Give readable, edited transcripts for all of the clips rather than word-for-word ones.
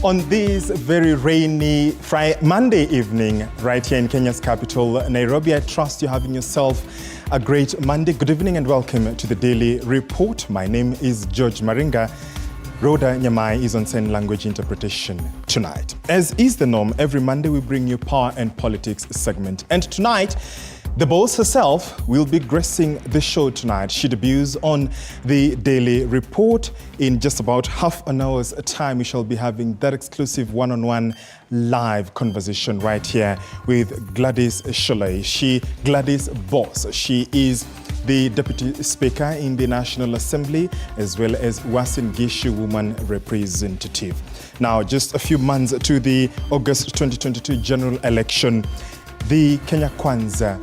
On this very rainy Monday evening, right here in Kenya's capital, Nairobi, I trust you're having yourself a great Monday. Good evening and welcome to the Daily Report. My name is George Maringa. Rhoda Nyamai is on sign language interpretation tonight. As is the norm, every Monday we bring you Power and Politics segment. And tonight, the boss herself will be gracing the show tonight. She debuts on the Daily Report. In just about half an hour's time, we shall be having that exclusive one-on-one live conversation right here with Gladys Sholei. Gladys Boss. She is the Deputy Speaker in the National Assembly, as well as Uasin Gishu Woman Representative. Now, just a few months to the August 2022 general election, the Kenya Kwanza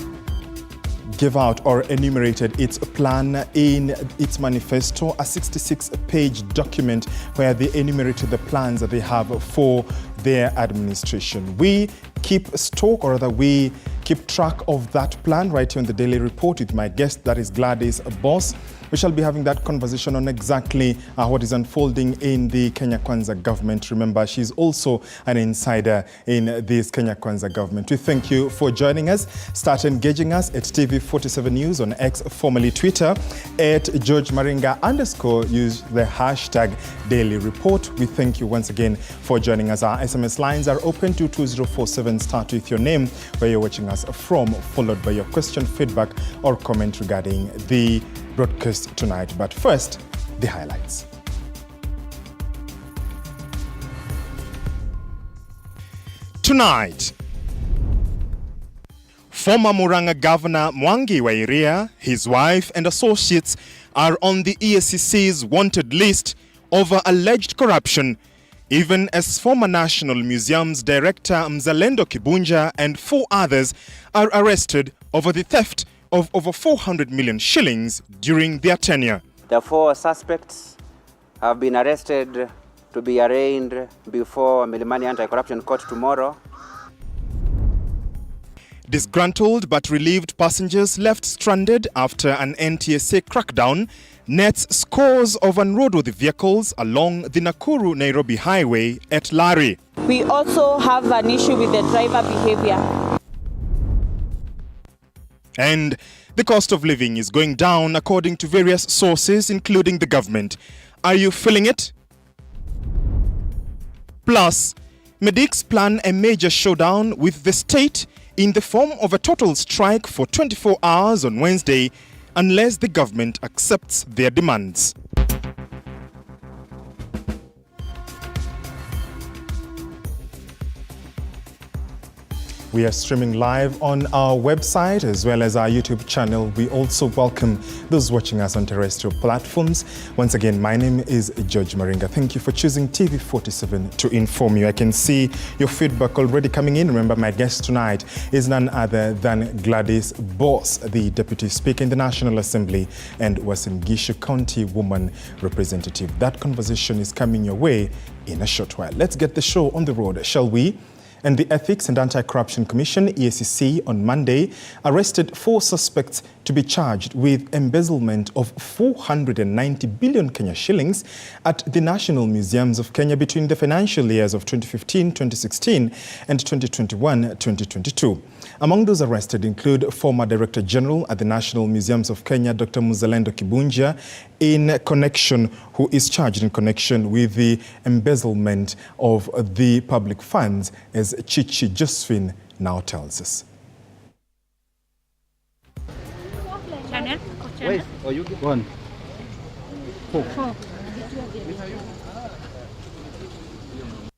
gave out or enumerated its plan in its manifesto, a 66-page document where they enumerated the plans that they have for their administration. We keep stock, or rather we keep track of that plan right here on the Daily Report with my guest, that is Gladys Boss. We shall be having that conversation on exactly what is unfolding in the Kenya Kwanza government. Remember, she's also an insider in this Kenya Kwanza government. We thank you for joining us. Start engaging us at TV47 News on X, formerly Twitter, at George Maringa _ use the hashtag Daily Report. We thank you once again for joining us. Our SMS lines are open to 2047. Start with your name, where you're watching us from, followed by your question, feedback, or comment regarding the broadcast tonight. But first, the highlights. Tonight, former Murang'a Governor Mwangi wa Iria, his wife and associates are on the EACC's wanted list over alleged corruption, even as former National Museums Director Mzalendo Kibunja and 4 others are arrested over the theft of over 400 million shillings during their tenure. The 4 suspects have been arrested to be arraigned before Milimani Anti-Corruption Court tomorrow. Disgruntled but relieved passengers left stranded after an NTSA crackdown nets scores of unroadworthy vehicles along the Nakuru-Nairobi highway at Lari. We also have an issue with the driver behavior. And the cost of living is going down according to various sources, including the government. Are you feeling it? Plus, medics plan a major showdown with the state in the form of a total strike for 24 hours on Wednesday, unless the government accepts their demands. We are streaming live on our website as well as our YouTube channel. We also welcome those watching us on terrestrial platforms. Once again, my name is George Maringa. Thank you for choosing TV47 to inform you. I can see your feedback already coming in. Remember, my guest tonight is none other than Gladys Boss, the Deputy Speaker in the National Assembly and Uasin Gishu County Woman Representative. That conversation is coming your way in a short while. Let's get the show on the road, shall we? And the Ethics and Anti-Corruption Commission, EACC, on Monday arrested 4 suspects to be charged with embezzlement of 490 billion Kenya shillings at the National Museums of Kenya between the financial years of 2015-2016 and 2021-2022. Among those arrested include former Director General at the National Museums of Kenya, Dr. Mzalendo Kibunja, who is charged in connection with the embezzlement of the public funds, as Chichi Josephine now tells us. Wait, or you get one. 4.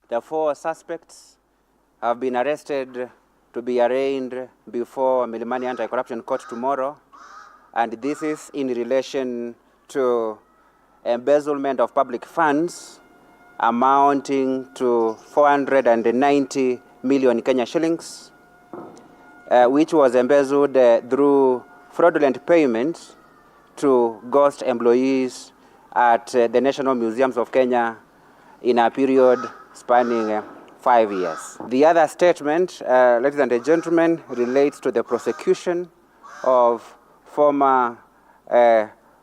The 4 suspects have been arrested to be arraigned before Milimani Anti-Corruption Court tomorrow, and this is in relation to embezzlement of public funds amounting to 490 million Kenya shillings, which was embezzled through fraudulent payments to ghost employees at the National Museums of Kenya in a period spanning 5 years. The other statement, ladies and gentlemen, relates to the prosecution of former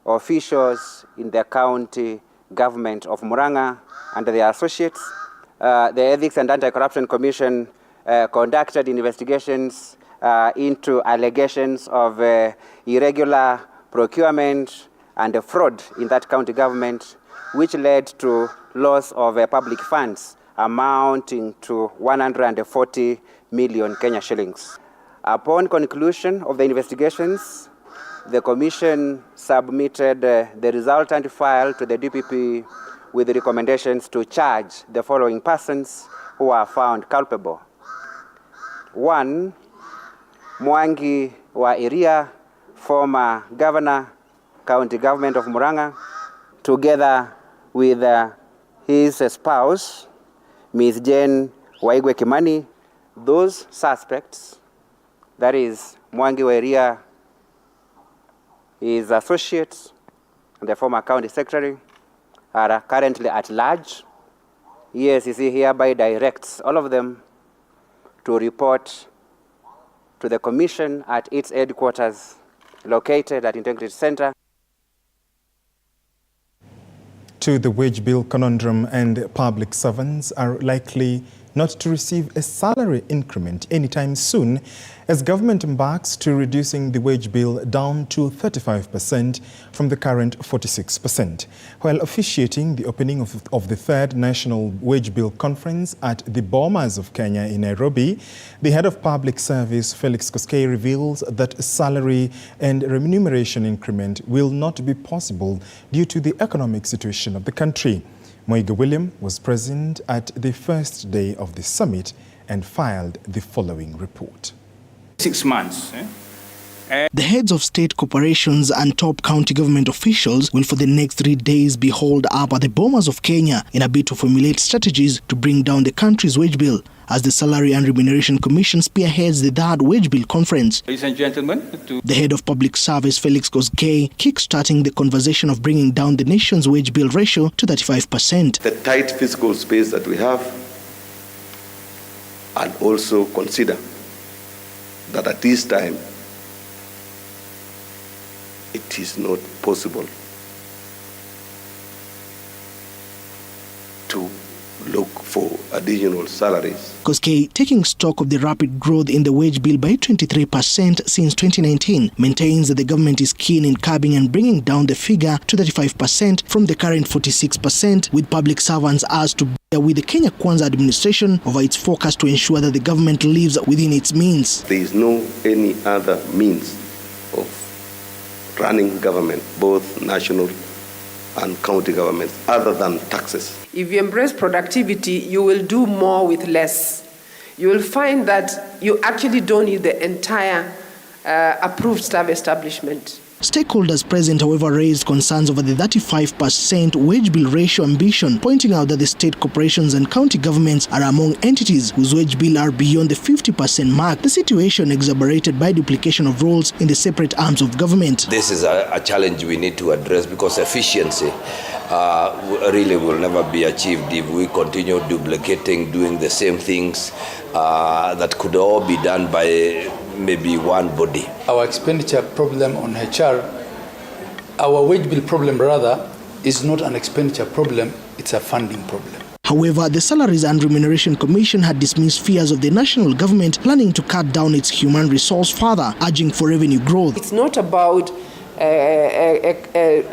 officials in the county government of Murang'a and their associates the Ethics and Anti-Corruption Commission conducted investigations into allegations of irregular procurement and fraud in that county government, which led to loss of public funds amounting to 140 million Kenya shillings. Upon conclusion of the investigations, the Commission submitted the resultant file to the DPP with recommendations to charge the following persons who are found culpable. 1. Mwangi wa Iria, former governor, county government of Murang'a, together with his spouse, Ms. Jane Waigwe Kimani. Those suspects, that is Mwangi wa Iria, his associates, and the former county secretary, are currently at large. EACC hereby directs all of them to report to the Commission at its headquarters located at Integrity Center. To the wage bill conundrum, and public servants are likely not to receive a salary increment anytime soon as government embarks to reducing the wage bill down to 35% from the current 46%. While officiating the opening of the third National Wage Bill Conference at the Bomas of Kenya in Nairobi, the head of public service, Felix Koskei, reveals that salary and remuneration increment will not be possible due to the economic situation of the country. Moiga William was present at the first day of the summit and filed the following report. 6 months. The heads of state corporations and top county government officials will for the next 3 days be hauled up at the Bomas of Kenya in a bid to formulate strategies to bring down the country's wage bill as the Salary and Remuneration Commission spearheads the third wage bill conference. Ladies and gentlemen, the head of public service, Felix Koskei, kick-starting the conversation of bringing down the nation's wage bill ratio to 35%. The tight fiscal space that we have, and also consider that at this time, it is not possible to look for additional salaries. Koskei, taking stock of the rapid growth in the wage bill by 23% since 2019, maintains that the government is keen in curbing and bringing down the figure to 35% from the current 46%, with public servants asked to bear with the Kenya Kwanza administration over its focus to ensure that the government lives within its means. There is no any other means of running government, both national and county governments, other than taxes. If you embrace productivity, you will do more with less. You will find that you actually don't need the entire approved staff establishment. Stakeholders present, however, raised concerns over the 35% wage bill ratio ambition, pointing out that the state corporations and county governments are among entities whose wage bill are beyond the 50% mark, the situation exacerbated by duplication of roles in the separate arms of government. This is a challenge we need to address because efficiency really will never be achieved if we continue duplicating, doing the same things that could all be done by maybe one body. Our expenditure problem on HR, our wage bill problem rather, is not an expenditure problem, it's a funding problem. However, the Salaries and Remuneration Commission had dismissed fears of the national government planning to cut down its human resource further, urging for revenue growth. It's not about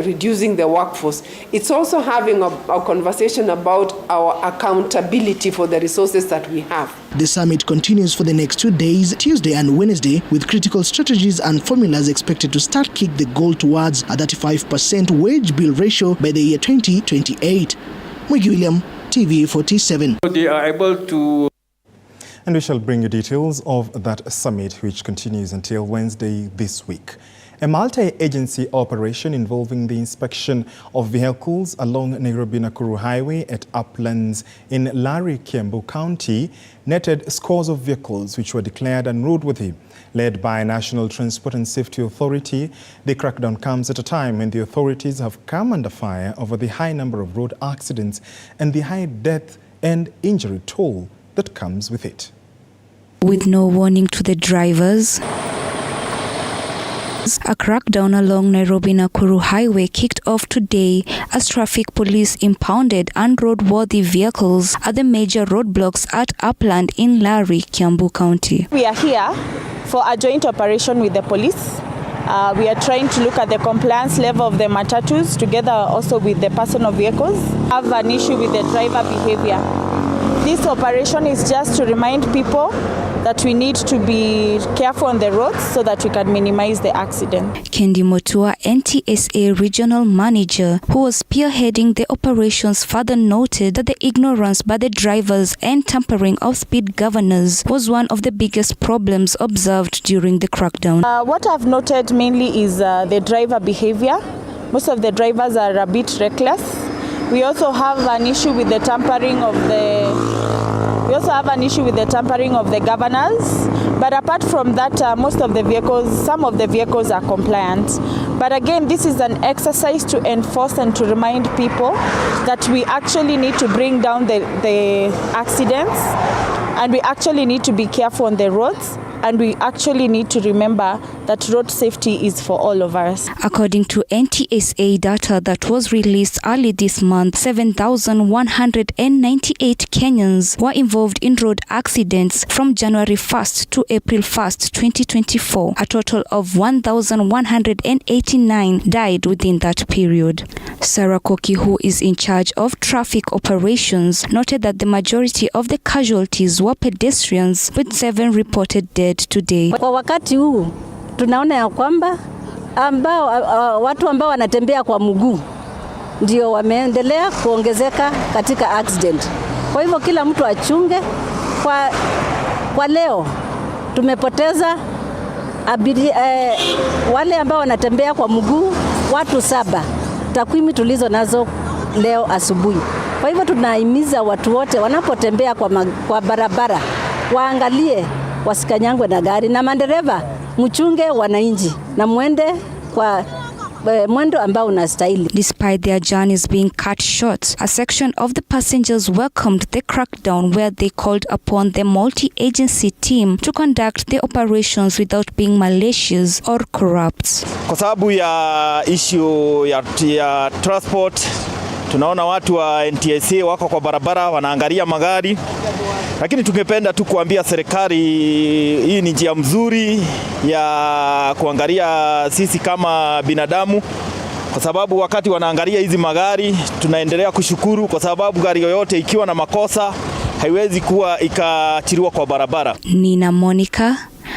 reducing the workforce. It's also having a conversation about our accountability for the resources that we have. The summit continues for the next 2 days, Tuesday and Wednesday, with critical strategies and formulas expected to start kick the goal towards a 35% wage bill ratio by the year 2028. Moiga William, TV47. they are able to... And we shall bring you details of that summit, which continues until Wednesday this week. A multi-agency operation involving the inspection of vehicles along Nairobi-Nakuru Highway at Uplands in Lari, Kiambu County netted scores of vehicles which were declared unroadworthy. Led by National Transport and Safety Authority, the crackdown comes at a time when the authorities have come under fire over the high number of road accidents and the high death and injury toll that comes with it. With no warning to the drivers, A crackdown along Nairobi-Nakuru Highway kicked off today as traffic police impounded unroadworthy vehicles at the major roadblocks at Upland in Lari, Kiambu County. We are here for a joint operation with the police. We are trying to look at the compliance level of the matatus together also with the personal vehicles. We have an issue with the driver behavior. This operation is just to remind people that we need to be careful on the roads so that we can minimize the accident. Kendi Motua, NTSA regional manager, who was spearheading the operations, further noted that the ignorance by the drivers and tampering of speed governors was one of the biggest problems observed during the crackdown. What I've noted mainly is the driver behavior. Most of the drivers are a bit reckless. We also have an issue with the tampering of the governors. But apart from that, some of the vehicles are compliant. But again, this is an exercise to enforce and to remind people that we actually need to bring down the accidents, and we actually need to be careful on the roads. And we actually need to remember that road safety is for all of us. According to NTSA data that was released early this month, 7,198 Kenyans were involved in road accidents from January 1st to April 1st, 2024. A total of 1,189 died within that period. Sarah Koki, who is in charge of traffic operations, noted that the majority of the casualties were pedestrians, with 7 reported dead today. Kwa wakati huu tunaona ya kwamba watu ambao wanatembea kwa mguu ndio wameendelea kuongezeka katika accident. Kwa hivyo kila mtu achunge. Kwa leo tumepoteza wale ambao wanatembea kwa mguu watu 7. Takwimu tulizo nazo leo asubuhi. Kwa hivyo tunahimiza watu wote wanapotembea kwa barabara waangalie wasikanyangwe na gari, na madereva mchunge wananchi na mwende kwa mwendo ambao unastahili. Despite their journeys being cut short, a section of the passengers welcomed the crackdown, where they called upon the multi-agency team to conduct the operations without being malicious or corrupt. Kwa sababu ya issue ya transport, tunaona watu wa NTSA wako kwa barabara wanaangalia magari, lakini tungependa tu kuambia serikali hii ni njia mzuri ya kuangalia sisi kama binadamu, kwa sababu wakati wanaangalia hizi magari tunaendelea kushukuru, kwa sababu gari yoyote ikiwa na makosa haiwezi kuwa ikachiriwa kwa barabara. Nina Monica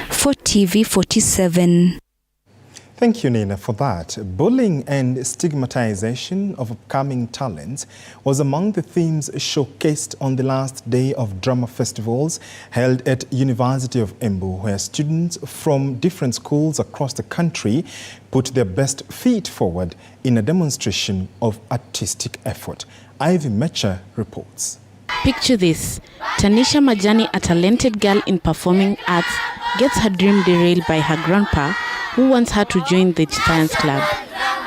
for TV47. Thank you, Nina, for that. Bullying and stigmatization of upcoming talents was among the themes showcased on the last day of drama festivals held at University of Embu, where students from different schools across the country put their best feet forward in a demonstration of artistic effort. Ivy Mecha reports. Picture this. Tanisha Majani, a talented girl in performing arts, gets her dream derailed by her grandpa, who wants her to join the science club.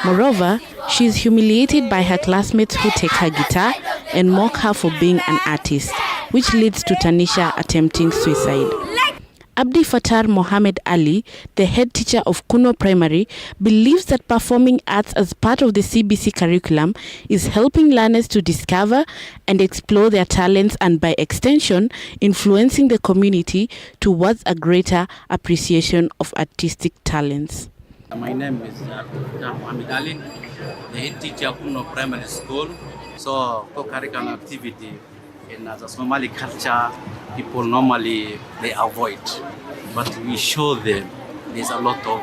Moreover, she is humiliated by her classmates who take her guitar and mock her for being an artist, which leads to Tanisha attempting suicide. Abdi Fatar Mohammed Ali, the head teacher of Kuno Primary, believes that performing arts as part of the CBC curriculum is helping learners to discover and explore their talents, and by extension, influencing the community towards a greater appreciation of artistic talents. My name is Mohammed Ali, the head teacher of Kuno Primary School. So, co-curriculum activity in as a Somali culture, people normally they avoid, but we show them there's a lot of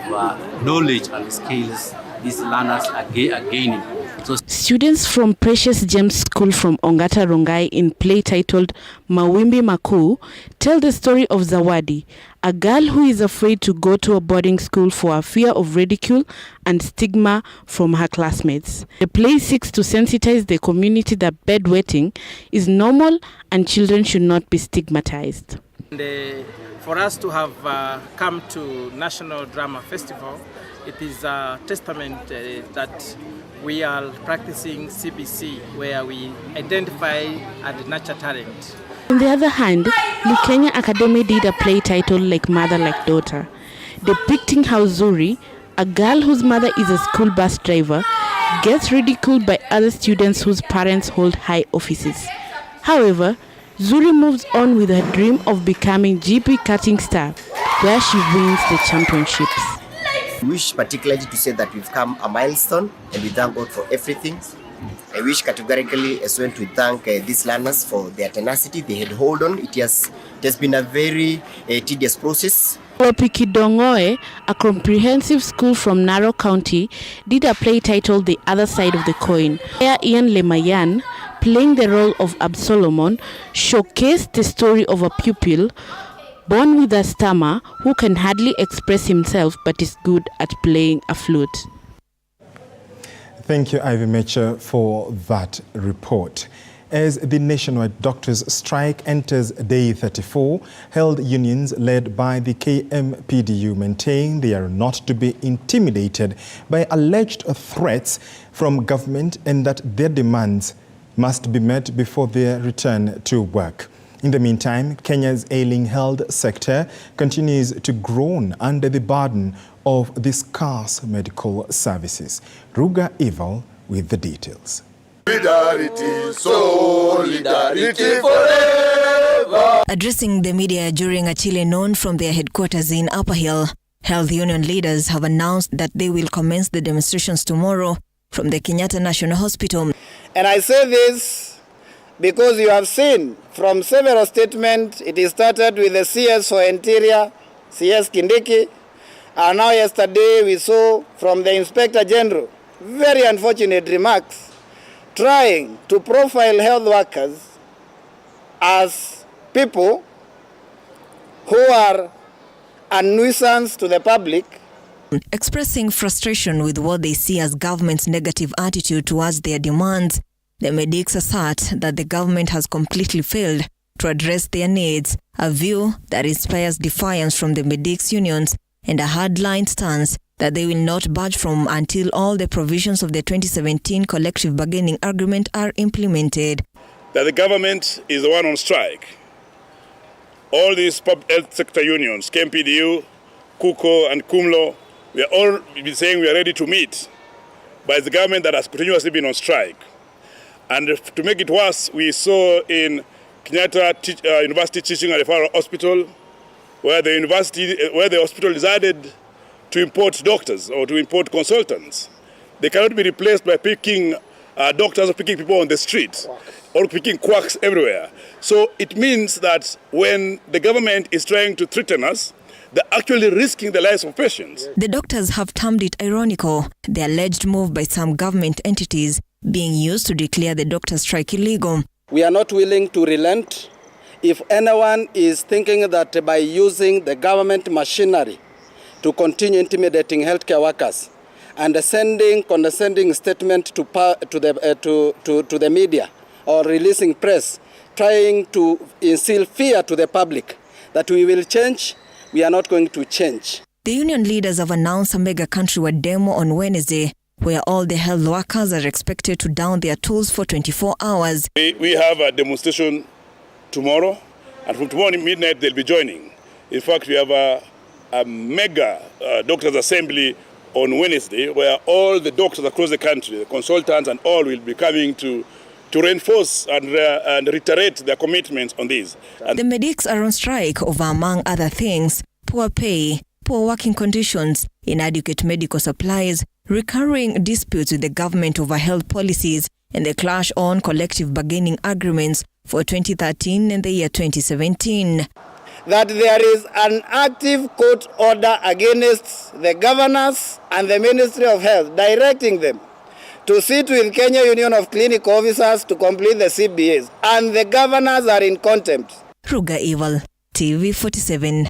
knowledge and skills these learners are gaining. So students from Precious Gems School from Ongata Rongai, in play titled Mawimbi Makuu, tell the story of Zawadi, a girl who is afraid to go to a boarding school for a fear of ridicule and stigma from her classmates. The play seeks to sensitize the community that bedwetting is normal and children should not be stigmatized. And, for us to have come to National Drama Festival, it is a testament that we are practicing CBC, where we identify and nurture talent. On the other hand, Lukenya Academy did a play titled Like Mother, Like Daughter, depicting how Zuri, a girl whose mother is a school bus driver gets ridiculed by other students whose parents hold high offices. However, Zuri moves on with her dream of becoming GP cutting star, where she wins the championships. I wish particularly to say that we've come a milestone and we thank God for everything. I wish categorically as well to thank these learners for their tenacity. They had hold on. It has been a very tedious process. Lopikidongoe, a comprehensive school from Narok County, did a play titled The Other Side of the Coin, where Ian Lemayan, playing the role of Absolomon, showcased the story of a pupil born with a stammer who can hardly express himself but is good at playing a flute. Thank you, Ivy Mecha, for that report. As the nationwide doctors' strike enters day 34, health unions led by the KMPDU maintain they are not to be intimidated by alleged threats from government and that their demands must be met before their return to work. In the meantime, Kenya's ailing health sector continues to groan under the burden of the scarce medical services. Ruga Evil with the details. Solidarity forever. Addressing the media during a Chile known from their headquarters in Upper Hill, health union leaders have announced that they will commence the demonstrations tomorrow from the Kenyatta National Hospital. And I say this because you have seen from several statements, it started with the CS for Interior, CS Kindiki, and now yesterday we saw from the Inspector General, very unfortunate remarks, trying to profile health workers as people who are a nuisance to the public. Expressing frustration with what they see as government's negative attitude towards their demands, the medics assert that the government has completely failed to address their needs, a view that inspires defiance from the medics unions and a hardline stance that they will not budge from until all the provisions of the 2017 collective bargaining agreement are implemented. That the government is the one on strike. All these health sector unions, KMPDU, KUKO and KUMLO, we are all saying we are ready to meet, but it's the government that has continuously been on strike. And to make it worse, we saw in Kenyatta University Teaching and Referral Hospital, where the hospital decided to import doctors or to import consultants. They cannot be replaced by picking doctors or picking people on the street or picking quacks everywhere. So it means that when the government is trying to threaten us, they're actually risking the lives of patients. The doctors have termed it ironical, the alleged move by some government entities being used to declare the doctor strike illegal. We are not willing to relent. If anyone is thinking that by using the government machinery to continue intimidating healthcare workers and sending condescending statement to the media or releasing press, trying to instill fear to the public that we will change, we are not going to change. The union leaders have announced a mega countrywide demo on Wednesday, where all the health workers are expected to down their tools for 24 hours. We have a demonstration tomorrow, and from tomorrow midnight they'll be joining. In fact, we have a mega doctors' assembly on Wednesday, where all the doctors across the country, the consultants and all, will be coming to reinforce and reiterate their commitments on this. And the medics are on strike over, among other things, poor pay, poor working conditions, inadequate medical supplies, recurring disputes with the government over health policies, and the clash on collective bargaining agreements for 2013 and the year 2017. That there is an active court order against the governors and the Ministry of Health, directing them to sit with Kenya Union of Clinical Officers to complete the CBAs, and the governors are in contempt. Ruga Evil, TV47.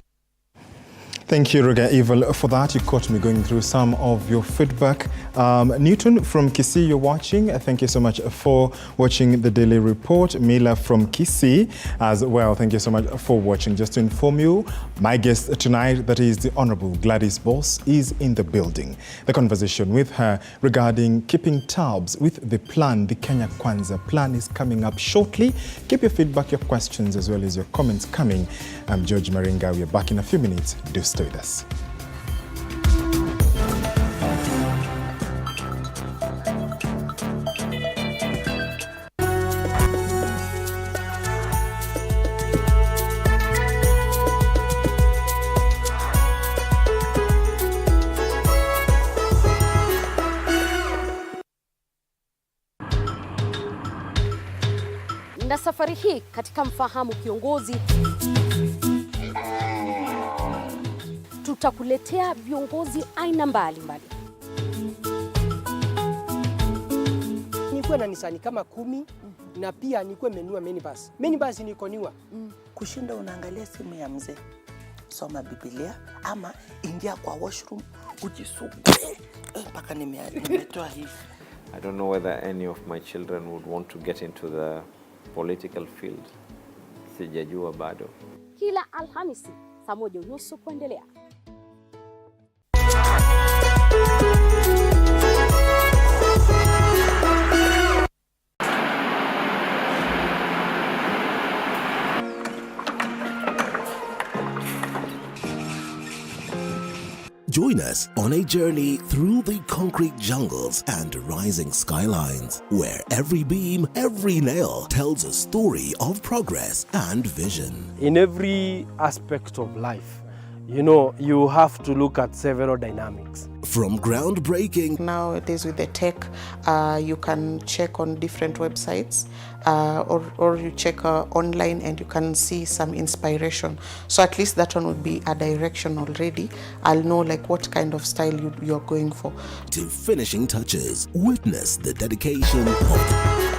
Thank you, Ruga Evil, for that. You caught me going through some of your feedback. Newton from Kisii, you're watching. Thank you so much for watching the Daily Report. Mila from Kisii as well. Thank you so much for watching. Just to inform you, my guest tonight, that is the Honorable Gladys Boss, is in the building. The conversation with her regarding keeping tabs with the plan, the Kenya Kwanza plan, is coming up shortly. Keep your feedback, your questions, as well as your comments coming. I'm George Maringa. We are back in a few minutes. Do stay with us. Na safari hii katika Mfahamu Kiongozi tutakuletea viongozi aina mbalimbali. Nikuwe na nisani kama 10 na pia nikuwe menua minibus. Minibus niko niwa. Kushinda unaangalia simu ya mzee. Soma Biblia ama ingia kwa washroom ujisugue mpaka nimetoa hivi. I don't know whether any of my children would want to get into the political field. Sijajua bado. Kila Alhamisi saa 1:30 kuendelea. Join us on a journey through the concrete jungles and rising skylines, where every beam, every nail tells a story of progress and vision. In every aspect of life, you know, you have to look at several dynamics. From groundbreaking. Nowadays with the tech, you can check on different websites or you check online and you can see some inspiration. So at least that one would be a direction already. I'll know like what kind of style you're going for. To finishing touches, witness the dedication of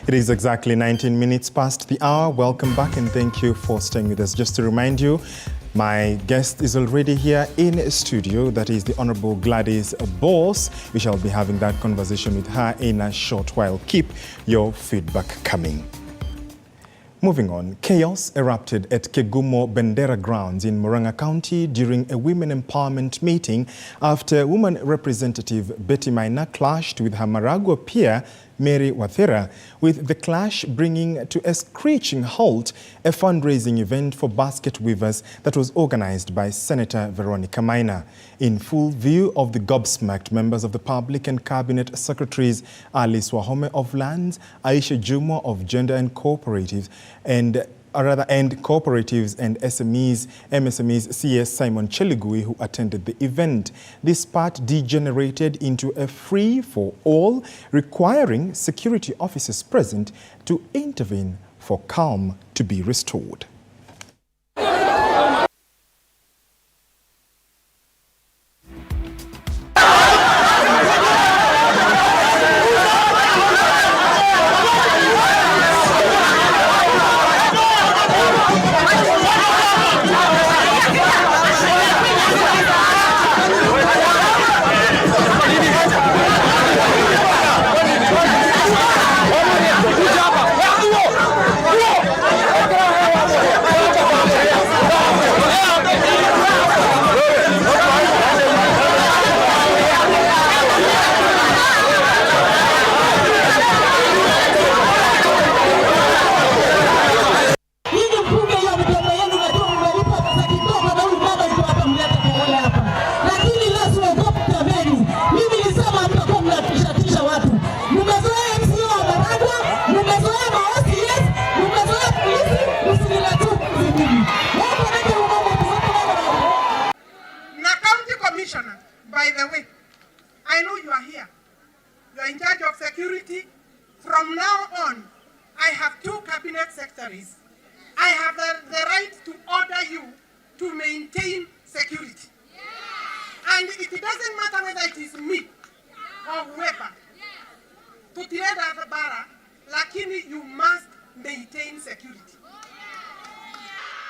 It is exactly 19 minutes past the hour. Welcome back and thank you for staying with us. Just to remind you, my guest is already here in studio. That is the Honorable Gladys Boss. We shall be having that conversation with her in a short while. Keep your feedback coming. Moving on, chaos erupted at Kegumo Bendera grounds in Murang'a County during a women empowerment meeting after woman representative Betty Maina clashed with her Maragua peer Mary Wathera, with the clash bringing to a screeching halt a fundraising event for basket weavers that was organized by Senator Veronica Maina. In full view of the gobsmacked members of the public and cabinet secretaries Alice Wahome of Lands, Aisha Juma of Gender and Cooperatives, and Cooperatives and MSMEs CS Simon Cheligui, who attended the event. This part degenerated into a free-for-all, requiring security officers present to intervene for calm to be restored.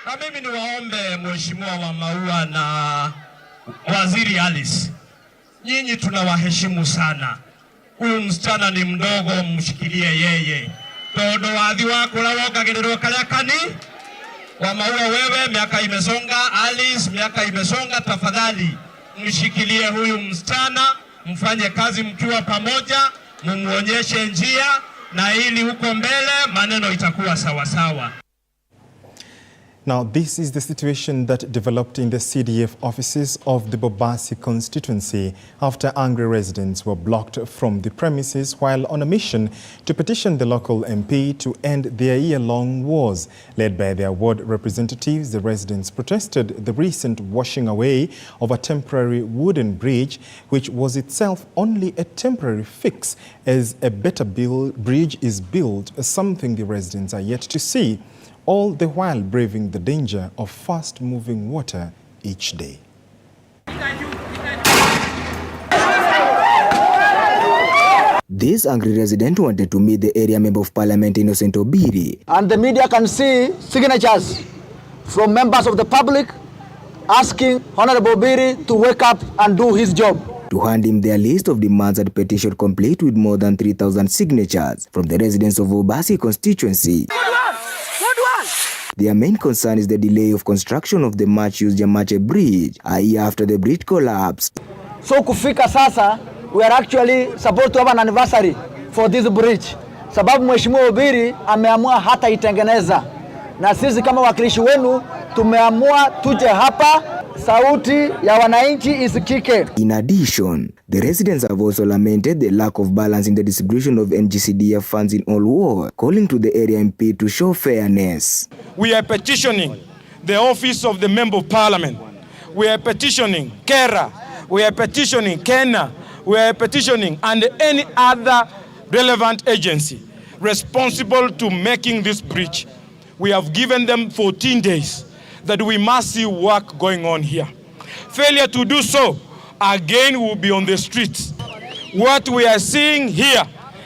Na mimi niwaombe Mheshimiwa wa Maua na Waziri Alice, nyinyi tunawaheshimu sana. Huyu msichana ni mdogo, mshikilie yeye. Todo wadhi wako lawoka gerero kalakani. Wa Maua wewe miaka imesonga, Alice miaka imesonga, tafadhali mshikilie huyu msichana, mfanye kazi mkiwa pamoja, mumuonyeshe njia, na ili huko mbele maneno itakuwa sawa sawa. Now, this is the situation that developed in the CDF offices of the Bobasi constituency after angry residents were blocked from the premises while on a mission to petition the local MP to end their year-long wars. Led by their ward representatives, the residents protested the recent washing away of a temporary wooden bridge, which was itself only a temporary fix as a better bridge is built, something the residents are yet to see, all the while braving the danger of fast-moving water each day. This angry resident wanted to meet the area member of parliament, Innocent Obiri. And the media can see signatures from members of the public asking Honorable Obiri to wake up and do his job. To hand him their list of demands and petition complete with more than 3,000 signatures from the residents of Bobasi constituency. Their main concern is the delay of construction of the much-used Jamache Bridge a year after the bridge collapsed. So kufika sasa, we are actually supposed to have an anniversary for this bridge. Sababu Mheshimiwa Obiri ameamua hata itengeneza. Na sisi kama wakilishi wenu tumeamua tuje hapa, sauti ya wananchi isikike. In addition, the residents have also lamented the lack of balance in the distribution of NGCDF funds in all wards, calling to the area MP to show fairness. We are petitioning the office of the Member of Parliament. We are petitioning KERA. We are petitioning KENA. We are petitioning and any other relevant agency responsible to making this bridge. We have given them 14 days that we must see work going on here. Failure to do so, again we will be on the streets. What we are seeing here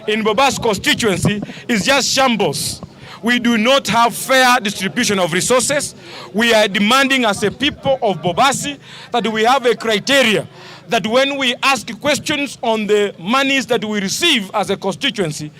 in Bobasi constituency is just shambles. We do not have fair distribution of resources. We are demanding as a people of Bobasi that we have a criteria that when we ask questions on the monies that we receive as a constituency,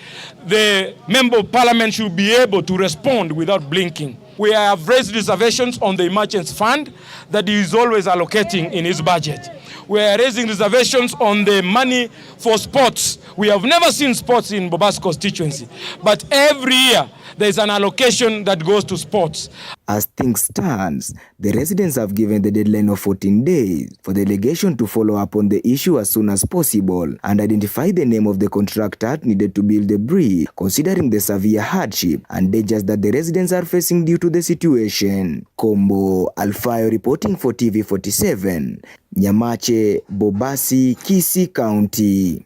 the Member of Parliament should be able to respond without blinking. We have raised reservations on the emergency fund that he is always allocating in his budget. We are raising reservations on the money for sports. We have never seen sports in Bobasi constituency, but every year there is an allocation that goes to sports. As things stand, the residents have given the deadline of 14 days for the delegation to follow up on the issue as soon as possible and identify the name of the contractor needed to build the bridge, considering the severe hardship and dangers that the residents are facing due to the situation. Kombo Alfayo reporting for TV47, Nyamache, Bobasi, Kisii County.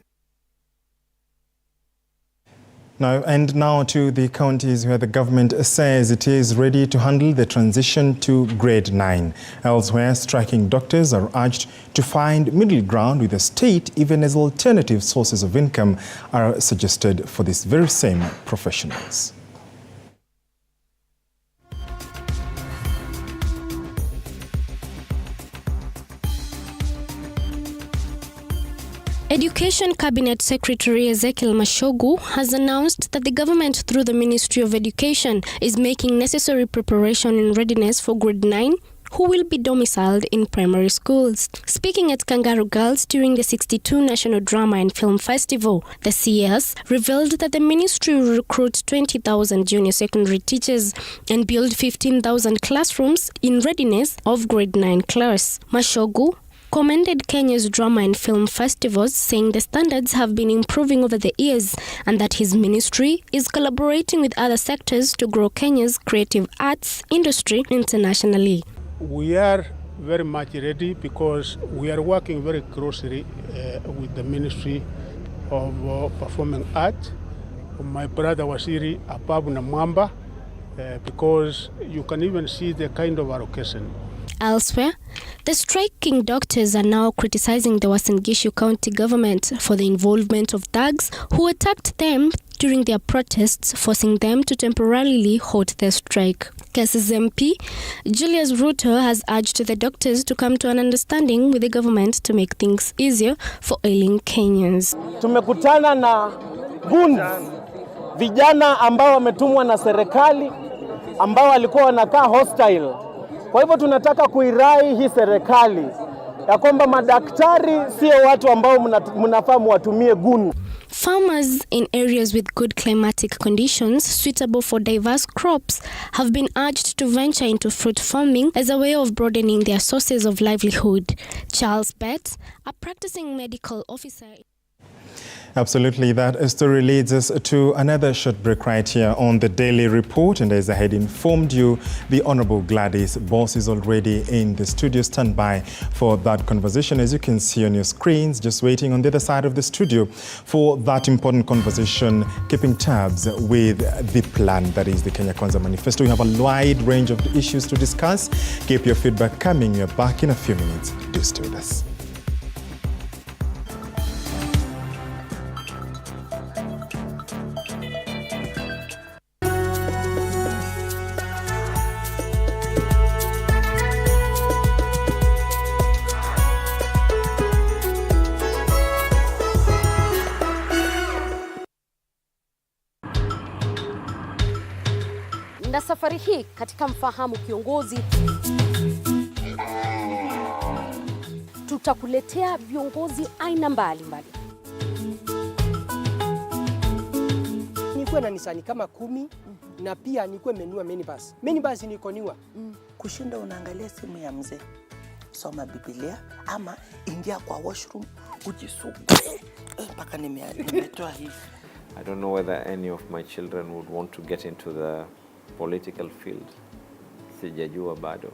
Now to the counties where the government says it is ready to handle the transition to grade 9. Elsewhere, striking doctors are urged to find middle ground with the state, even as alternative sources of income are suggested for these very same professionals. Education Cabinet Secretary Ezekiel Mashogu has announced that the government through the Ministry of Education is making necessary preparation and readiness for grade 9 who will be domiciled in primary schools. Speaking at Kangaroo Girls during the 62 National Drama and Film Festival, the CS revealed that the ministry will recruit 20,000 junior secondary teachers and build 15,000 classrooms in readiness of grade 9 class. Mashogu commended Kenya's drama and film festivals, saying the standards have been improving over the years and that his ministry is collaborating with other sectors to grow Kenya's creative arts industry internationally. We are very much ready because we are working very closely with the Ministry of Performing Arts, my brother Wasiri Apabu na Mwamba, because you can even see the kind of allocation. Elsewhere, the striking doctors are now criticizing the Uasin Gishu County government for the involvement of thugs who attacked them during their protests, forcing them to temporarily halt their strike. Kesa's MP, Julius Ruto, has urged the doctors to come to an understanding with the government to make things easier for ailing Kenyans. Tumekutana na goons, vijana ambao wametumwa na serikali ambao walikuwa wanakaa hostile. Kwa hivyo tunataka kuirai hii serikali ya kwamba madaktari sio watu ambao mnafaa muwatumie guni. Farmers in areas with good climatic conditions suitable for diverse crops have been urged to venture into fruit farming as a way of broadening their sources of livelihood. Charles Betts, a practicing medical officer. Absolutely. That story leads us to another short break right here on the Daily Report. And as I had informed you, the Honorable Gladys Boss is already in the studio. Stand by for that conversation. As you can see on your screens, just waiting on the other side of the studio for that important conversation, keeping tabs with the plan, that is the Kenya Kwanza Manifesto. We have a wide range of issues to discuss. Keep your feedback coming. We're back in a few minutes. Do stay with us. Na safari hii katika Mfahamu Kiongozi tutakuletea viongozi aina mbalimbali. Nikuwe na Nisani kama 10 na pia nikuwe menua minibus. Minibus niko niwa. Kushinda unaangalia simu ya mzee. Soma Biblia ama ingia kwa washroom ujisugue. Mpaka nimetoa hivi. I don't know whether any of my children would want to get into the political field. Sijajua bado.